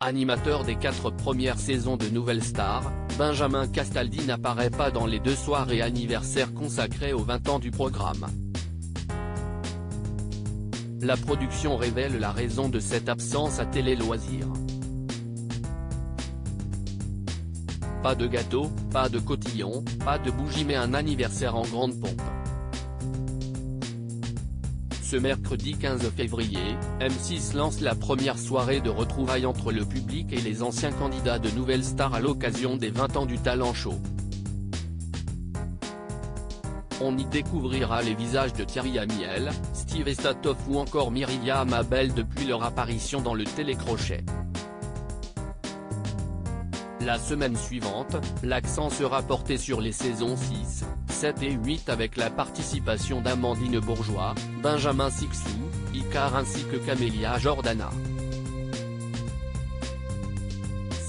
Animateur des 4 premières saisons de Nouvelle Star, Benjamin Castaldi n'apparaît pas dans les 2 soirées anniversaires consacrées aux 20 ans du programme. La production révèle la raison de cette absence à Télé Loisirs. Pas de gâteau, pas de cotillon, pas de bougie mais un anniversaire en grande pompe. Ce mercredi 15 février, M6 lance la première soirée de retrouvailles entre le public et les anciens candidats de Nouvelle Star à l'occasion des 20 ans du talent show. On y découvrira les visages de Thierry Amiel, Steve Estatoff ou encore Myriam Abel depuis leur apparition dans le télécrochet. La semaine suivante, l'accent sera porté sur les saisons 6, 7 et 8 avec la participation d'Amandine Bourgeois, Benjamin Sixou, Icar ainsi que Camélia Jordana.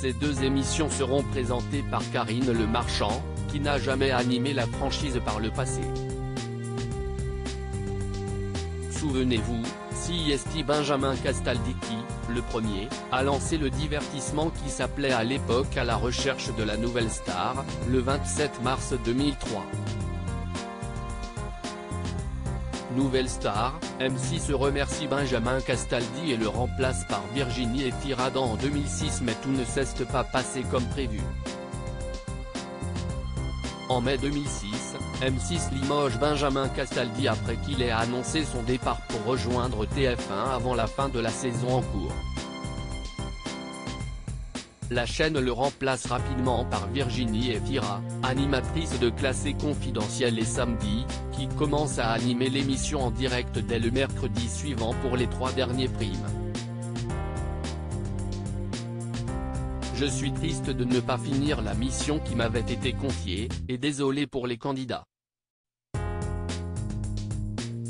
Ces 2 émissions seront présentées par Karine Le Marchand, qui n'a jamais animé la franchise par le passé. Souvenez-vous, CIST Benjamin Castaldi qui, le premier, a lancé le divertissement qui s'appelait à l'époque À la recherche de la nouvelle star, le 27 mars 2003. Nouvelle Star, M6 remercie Benjamin Castaldi et le remplace par Virginie Efira en 2006 mais tout ne s'est pas passé comme prévu. En mai 2006, M6 limoge Benjamin Castaldi après qu'il ait annoncé son départ pour rejoindre TF1 avant la fin de la saison en cours. La chaîne le remplace rapidement par Virginie Efira, animatrice de Classé confidentiel les samedis, qui commence à animer l'émission en direct dès le mercredi suivant pour les 3 derniers primes. Je suis triste de ne pas finir la mission qui m'avait été confiée, et désolé pour les candidats.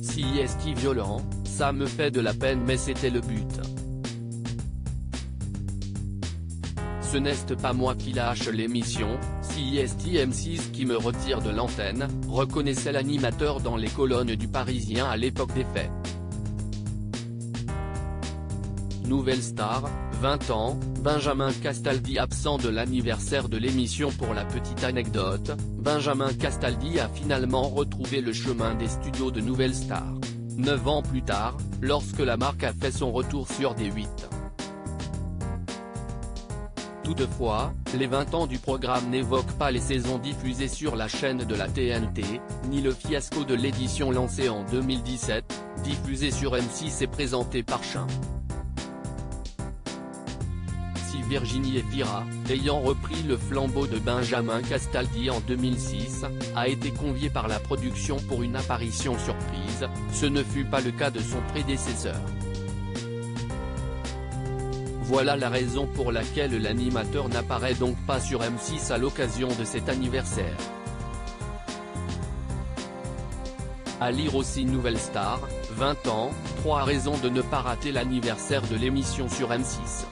CIST violent, ça me fait de la peine mais c'était le but. Ce n'est pas moi qui lâche l'émission, CIST M6 qui me retire de l'antenne, reconnaissait l'animateur dans les colonnes du Parisien à l'époque des faits. Nouvelle Star, 20 ans, Benjamin Castaldi absent de l'anniversaire de l'émission. Pour la petite anecdote, Benjamin Castaldi a finalement retrouvé le chemin des studios de Nouvelle Star, 9 ans plus tard, lorsque la marque a fait son retour sur D8. Toutefois, les 20 ans du programme n'évoquent pas les saisons diffusées sur la chaîne de la TNT, ni le fiasco de l'édition lancée en 2017, diffusée sur M6 et présentée par Chin. Si Virginie Efira, ayant repris le flambeau de Benjamin Castaldi en 2006, a été conviée par la production pour une apparition surprise, ce ne fut pas le cas de son prédécesseur. Voilà la raison pour laquelle l'animateur n'apparaît donc pas sur M6 à l'occasion de cet anniversaire. À lire aussi Nouvelle Star, 20 ans, 3 raisons de ne pas rater l'anniversaire de l'émission sur M6.